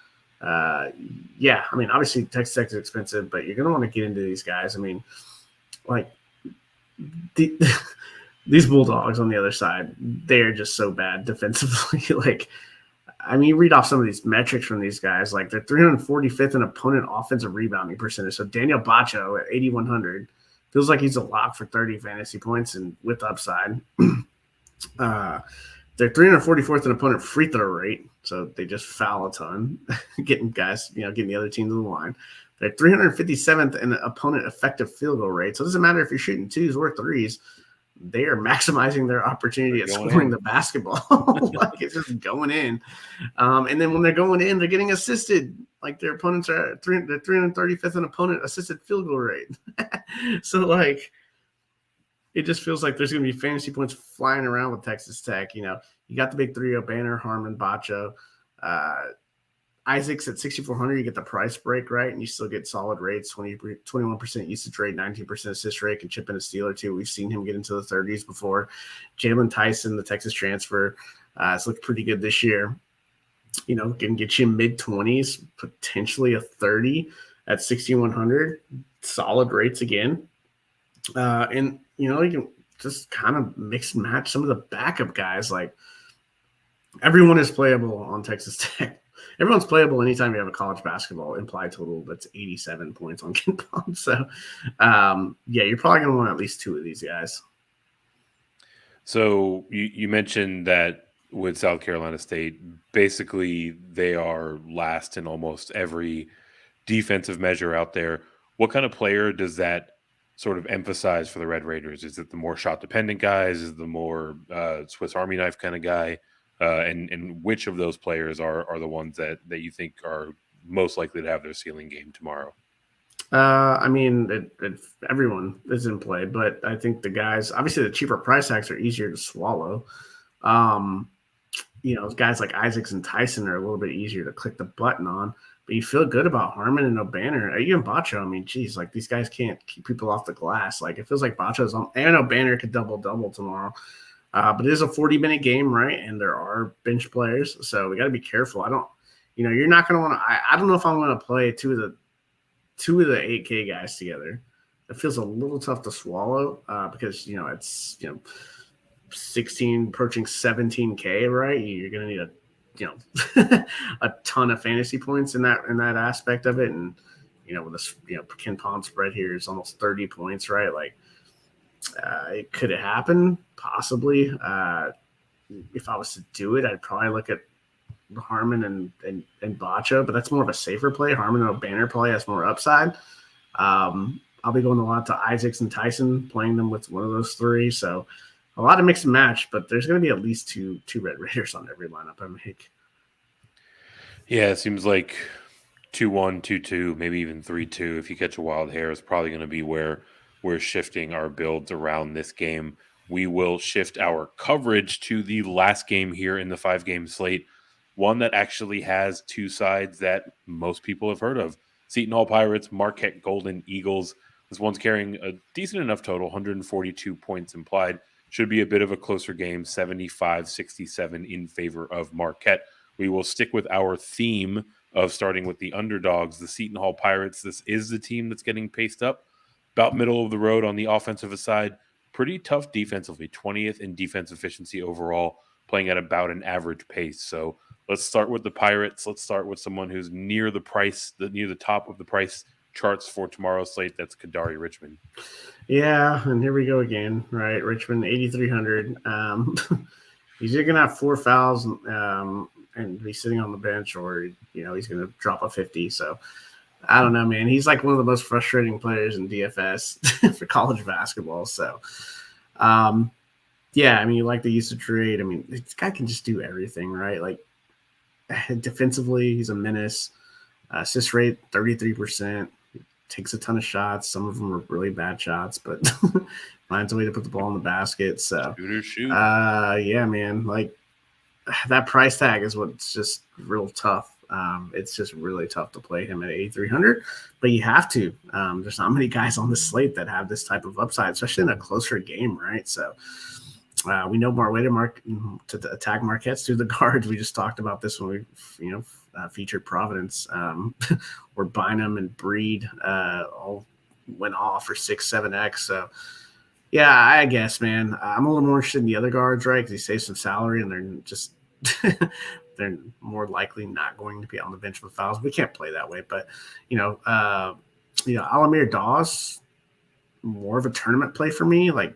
yeah, I mean, obviously Texas Tech is expensive, but you're going to want to get into these guys. I mean, like these Bulldogs on the other side, they're just so bad defensively. Like, I mean, you read off some of these metrics from these guys, like they're 345th in opponent offensive rebounding percentage. So Daniel Bacho at 8,100 feels like he's a lock for 30 fantasy points and with upside. They're 344th in opponent free throw rate, so they just foul a ton, getting guys, getting the other team to the line. They're 357th in opponent effective field goal rate. So it doesn't matter if you're shooting twos or threes. They are maximizing their opportunity at scoring the basketball. Like it's just going in. And then when they're going in, they're getting assisted. Like their opponents are they're 335th in opponent assisted field goal rate. So like it just feels like there's going to be fantasy points flying around with Texas Tech. You got the big trio: Banner, Harmon, Bacho, Isaacs at 6,400. You get the price break, right? And you still get solid rates, 21% usage rate, 19% assist rate, can chip in a steal or two. We've seen him get into the 30s before. Jalen Tyson, the Texas transfer, has looked pretty good this year. Can get you mid-20s, potentially a 30 at 6,100. Solid rates again. And, you can just kind of mix and match some of the backup guys. Like, everyone is playable on Texas Tech. Everyone's playable anytime you have a college basketball implied total that's 87 points on KenPom. So, yeah, you're probably going to want at least two of these guys. So you mentioned that with South Carolina State, basically they are last in almost every defensive measure out there. What kind of player does that sort of emphasize for the Red Raiders? Is it the more shot-dependent guys? Is it the more Swiss Army knife kind of guy? And which of those players are the ones that you think are most likely to have their ceiling game tomorrow? I mean, everyone is in play, but I think the guys, obviously the cheaper price tags are easier to swallow. Guys like Isaacs and Tyson are a little bit easier to click the button on, but you feel good about Harmon and O'Banner. Even Bacho, I mean, geez, like these guys can't keep people off the glass. Like it feels like Bacho's on. I know O'Banner could double tomorrow. But it is a 40-minute game, right? And there are bench players, so we got to be careful. You're not going to want to. I don't know if I'm going to play two of the 8K guys together. It feels a little tough to swallow because it's 16 approaching 17K, right? You're going to need a ton of fantasy points in that aspect of it, and with this KenPom spread here is almost 30 points, right? Like. Could it happen? Possibly. If I was to do it, I'd probably look at Harmon and Bacho, but that's more of a safer play. Harmon and O'Banner probably has more upside. I'll be going a lot to Isaacs and Tyson, playing them with one of those three. So a lot of mix and match, but there's going to be at least two Red Raiders on every lineup I make. Yeah, it seems like 2-1, 2-2, maybe even 3-2. If you catch a wild hair, is probably going to be where we're shifting our builds around this game. We will shift our coverage to the last game here in the 5-game slate, one that actually has two sides that most people have heard of. Seton Hall Pirates, Marquette Golden Eagles. This one's carrying a decent enough total, 142 points implied. Should be a bit of a closer game, 75-67 in favor of Marquette. We will stick with our theme of starting with the underdogs, the Seton Hall Pirates. This is the team that's getting paced up. About middle of the road on the offensive side, pretty tough defensively, 20th in defense efficiency overall, playing at about an average pace. So let's start with the Pirates. Let's start with someone who's near the top of the price charts for tomorrow's slate. That's Kadari Richmond. Yeah, and here we go again, right? Richmond, 8,300. He's either going to have 4 fouls and be sitting on the bench, or he's going to drop a 50. So I don't know, man. He's like one of the most frustrating players in DFS for college basketball. So, yeah, I mean, you like the usage rate. I mean, this guy can just do everything, right? Like, defensively, he's a menace. Assist rate, 33%. Takes a ton of shots. Some of them are really bad shots, but finds a way to put the ball in the basket. So, shoot. Yeah, man. Like, that price tag is what's just real tough. It's just really tough to play him at 8,300, but you have to. There's not many guys on the slate that have this type of upside, especially in a closer game, right? So we know more way to attack Marquette's through the guards. We just talked about this when we, featured Providence, where Bynum and Breed all went off for 6-7x. So yeah, I guess, man, I'm a little more interested in the other guards, right? Because he saves some salary, and they're just they're more likely not going to be on the bench with fouls. We can't play that way, but Alamir Dawes, more of a tournament play for me. Like,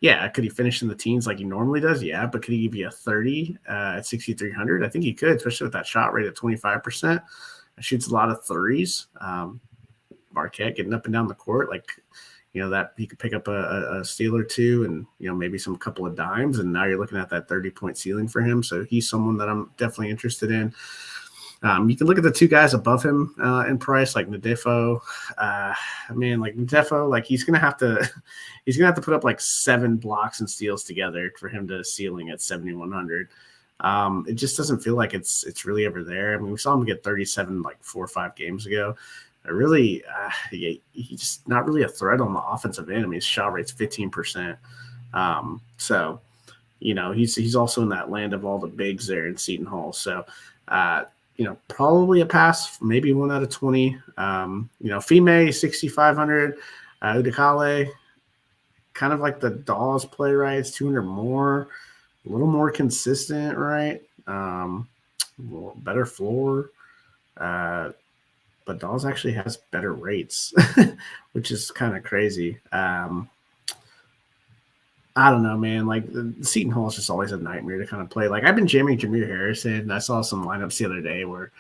yeah, could he finish in the teens like he normally does? Yeah, but could he give you a 30 at 6,300? I think he could, especially with that shot rate at 25%. Shoots a lot of threes. Marquette getting up and down the court, like, that he could pick up a steal or two and, maybe some couple of dimes. And now you're looking at that 30-point ceiling for him. So he's someone that I'm definitely interested in. You can look at the two guys above him in price, like Nadefo. Nadefo, like he's gonna have to put up like 7 blocks and steals together for him to ceiling at 7,100. It just doesn't feel like it's really ever there. I mean, we saw him get 37 like 4 or 5 games ago. He's just not really a threat on the offensive end. I mean, his shot rate's 15%. So, he's also in that land of all the bigs there in Seton Hall. So, probably a pass, maybe 1 out of 20. Fime, 6,500. Udakale, kind of like the Dawes play, right? It's 200 more, a little more consistent, right? Better floor. But Dawes actually has better rates, which is kind of crazy. I don't know, man. Like, the Seton Hall is just always a nightmare to kind of play. Like, I've been jamming Jameer Harrison. I saw some lineups the other day where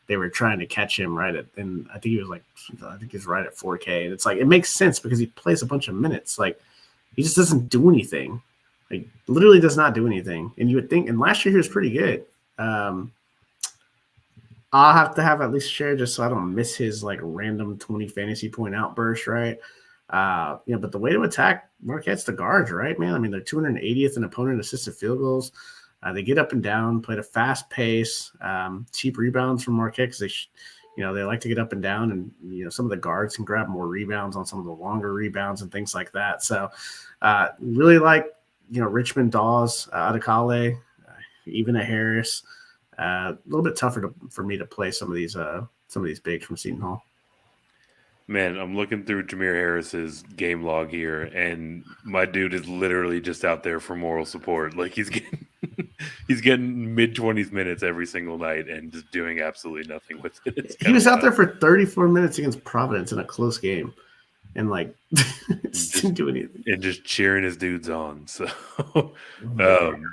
they were trying to catch him and I think he's right at 4K. And it's like, it makes sense because he plays a bunch of minutes. Like, he just doesn't do anything. Like, literally does not do anything. And you would think, and last year he was pretty good. I'll have to have at least share just so I don't miss his like random 20 fantasy point outburst, right? But the way to attack Marquette's the guards, right, man? I mean, they're 280th in opponent assisted field goals. They get up and down, play at a fast pace, cheap rebounds from Marquette because they like to get up and down, and some of the guards can grab more rebounds on some of the longer rebounds and things like that. So, really like Richmond, Dawes, Adekale, even a Harris. A little bit tougher for me to play some of these bigs from Seton Hall. Man, I'm looking through Jameer Harris's game log here, and my dude is literally just out there for moral support. Like, he's getting mid-20s minutes every single night and just doing absolutely nothing with it. He was out there for 34 minutes against Providence in a close game, and like didn't do anything. And just cheering his dudes on. So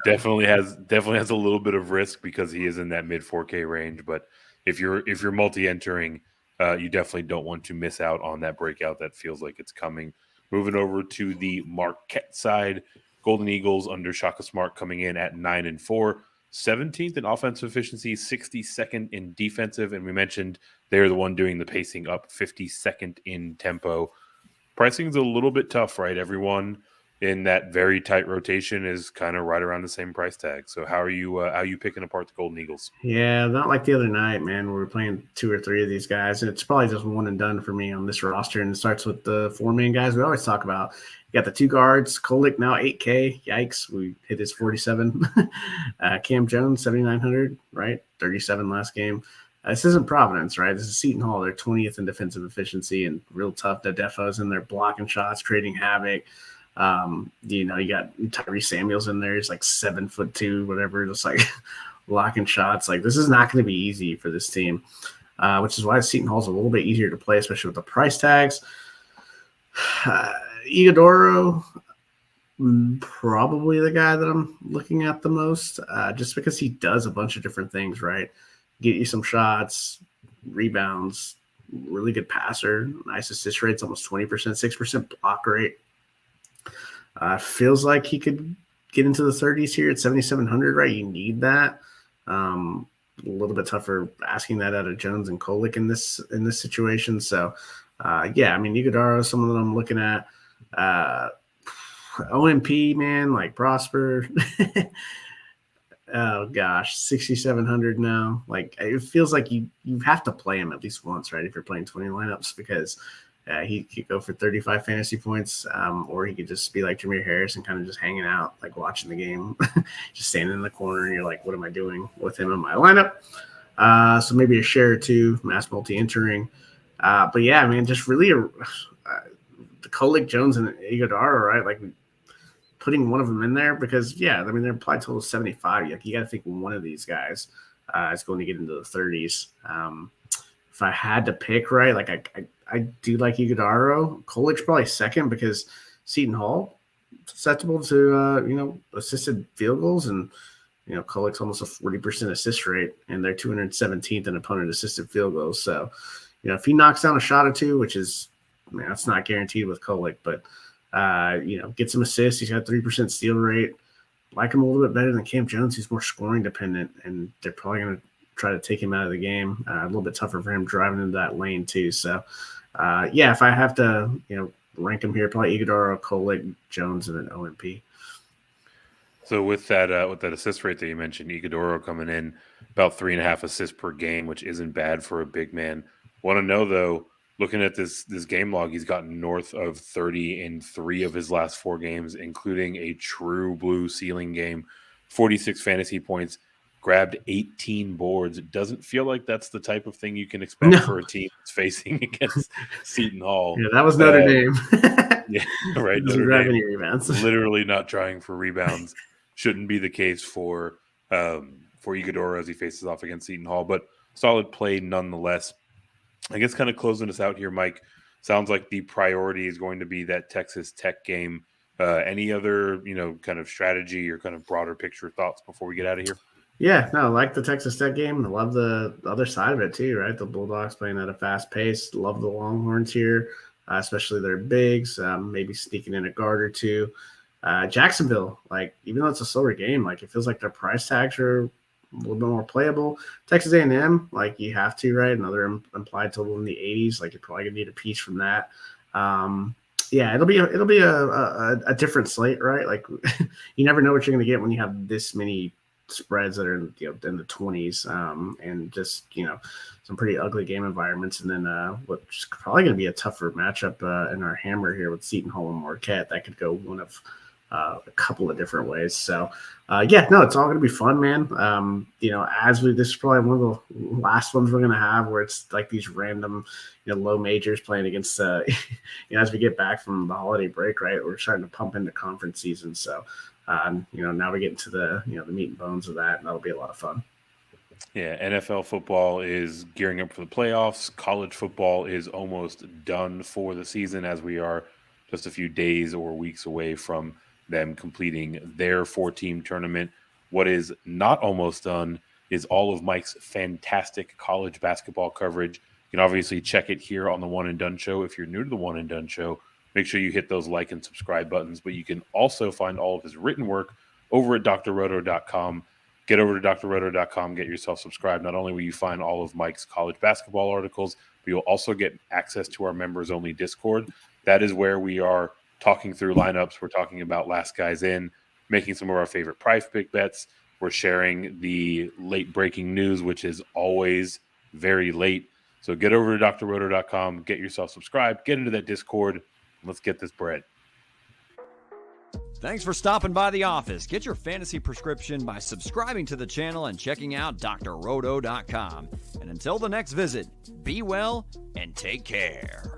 definitely has a little bit of risk because he is in that mid 4K range. But if you're multi-entering, you definitely don't want to miss out on that breakout that feels like it's coming. Moving over to the Marquette side, Golden Eagles under Shaka Smart coming in at 9-4, 17th in offensive efficiency, 62nd in defensive, and we mentioned they're the one doing the pacing up, 52nd in tempo. Pricing is a little bit tough, right? Everyone in that very tight rotation is kind of right around the same price tag. So how are you picking apart the Golden Eagles? Yeah, not like the other night, man. We were playing 2 or 3 of these guys, and it's probably just one and done for me on this roster. And it starts with the 4 main guys we always talk about. You got the 2 guards, Kolick now 8K. Yikes, we hit his 47. Cam Jones 7,900, right? 37 last game. This isn't Providence, right? This is Seton Hall. They're 20th in defensive efficiency and real tough. The Defos in there blocking shots, creating havoc. You got Tyree Samuels in there. He's like 7'2", whatever. Just like blocking shots. Like, this is not going to be easy for this team, which is why Seton Hall's a little bit easier to play, especially with the price tags. Iguodaro, probably the guy that I'm looking at the most, just because he does a bunch of different things, right? Get you some shots, rebounds, really good passer, nice assist rates, almost 20%, 6% block rate. Feels like he could get into the 30s here at 7,700, right? You need that. A little bit tougher asking that out of Jones and Kolick in this situation. So, Iguodaro is someone that I'm looking at. OMP, man, like Prosper. Oh gosh, 6,700 now. Like it feels like you have to play him at least once, right? If you're playing 20 lineups, because he could go for 35 fantasy points, or he could just be like Jameer Harris and kind of just hanging out, like watching the game, just standing in the corner, and you're like, what am I doing with him in my lineup? So maybe a share or two, mass multi-entering. But yeah, man, just really the Kolick, Jones, and Iguodala, right? Like putting one of them in there because, yeah, I mean, they're applied total 75. You got to think one of these guys is going to get into the 30s. If I had to pick, right, like I do like Iguodala. Kolick's probably second because Seton Hall susceptible to, assisted field goals, and Kolick's almost a 40% assist rate, and they're 217th in opponent assisted field goals. So, if he knocks down a shot or two, which is, that's not guaranteed with Kolick, but get some assists. He's got 3% steal rate. Like him a little bit better than Cam Jones. He's more scoring dependent, and they're probably going to try to take him out of the game. A little bit tougher for him driving into that lane too. So, if I have to, rank him here, probably Iguodala, Kolick, Jones, and an OMP. So with that assist rate that you mentioned, Iguodala coming in about 3.5 assists per game, which isn't bad for a big man. Want to know though, looking at this game log, he's gotten north of 30 in 3 of his last 4 games, including a true blue ceiling game, 46 fantasy points, grabbed 18 boards. It doesn't feel like that's the type of thing you can expect for a team that's facing against Seton Hall. Yeah, that was Notre Dame. Yeah, right. Doesn't grab any rebounds. Literally not trying for rebounds. Shouldn't be the case for Iguodala as he faces off against Seton Hall, but solid play nonetheless. I guess kind of closing us out here, Mike, sounds like the priority is going to be that Texas Tech game. Any other, kind of strategy or kind of broader picture thoughts before we get out of here? Yeah, no, I like the Texas Tech game. I love the other side of it too, right? The Bulldogs playing at a fast pace. Love the Longhorns here, especially their bigs, maybe sneaking in a guard or two. Jacksonville, like, even though it's a slower game, like, it feels like their price tags are a little bit more playable. Texas A&M, like, you have to, right? Another implied total in the 80s. Like, you're probably gonna need a piece from that. Yeah, it'll be a different slate, right? Like, you never know what you're gonna get when you have this many spreads that are in the 20s, and just some pretty ugly game environments. And then what's probably going to be a tougher matchup in our hammer here with Seton Hall and Marquette. That could go one of a couple of different ways. So it's all going to be fun, man. This is probably one of the last ones we're going to have where it's like these random low majors playing against as we get back from the holiday break, right? We're starting to pump into conference season. So now we get into the the meat and bones of that, and that'll be a lot of fun. Yeah, NFL football is gearing up for the playoffs. College football is almost done for the season, as we are just a few days or weeks away from them completing their 4-team tournament. What is not almost done is all of Mike's fantastic college basketball coverage. You can obviously check it here on the One and Done Show. If you're new to the One and Done Show, make sure you hit those like and subscribe buttons. But you can also find all of his written work over at drroto.com. Get over to drroto.com, get yourself subscribed. Not only will you find all of Mike's college basketball articles, but you'll also get access to our members-only Discord. That is where we are talking through lineups. We're talking about last guys in, making some of our favorite PrizePicks bets. We're sharing the late-breaking news, which is always very late. So get over to drroto.com, get yourself subscribed, get into that Discord. Let's get this bread. Thanks for stopping by the office. Get your fantasy prescription by subscribing to the channel and checking out drroto.com. And until the next visit, be well and take care.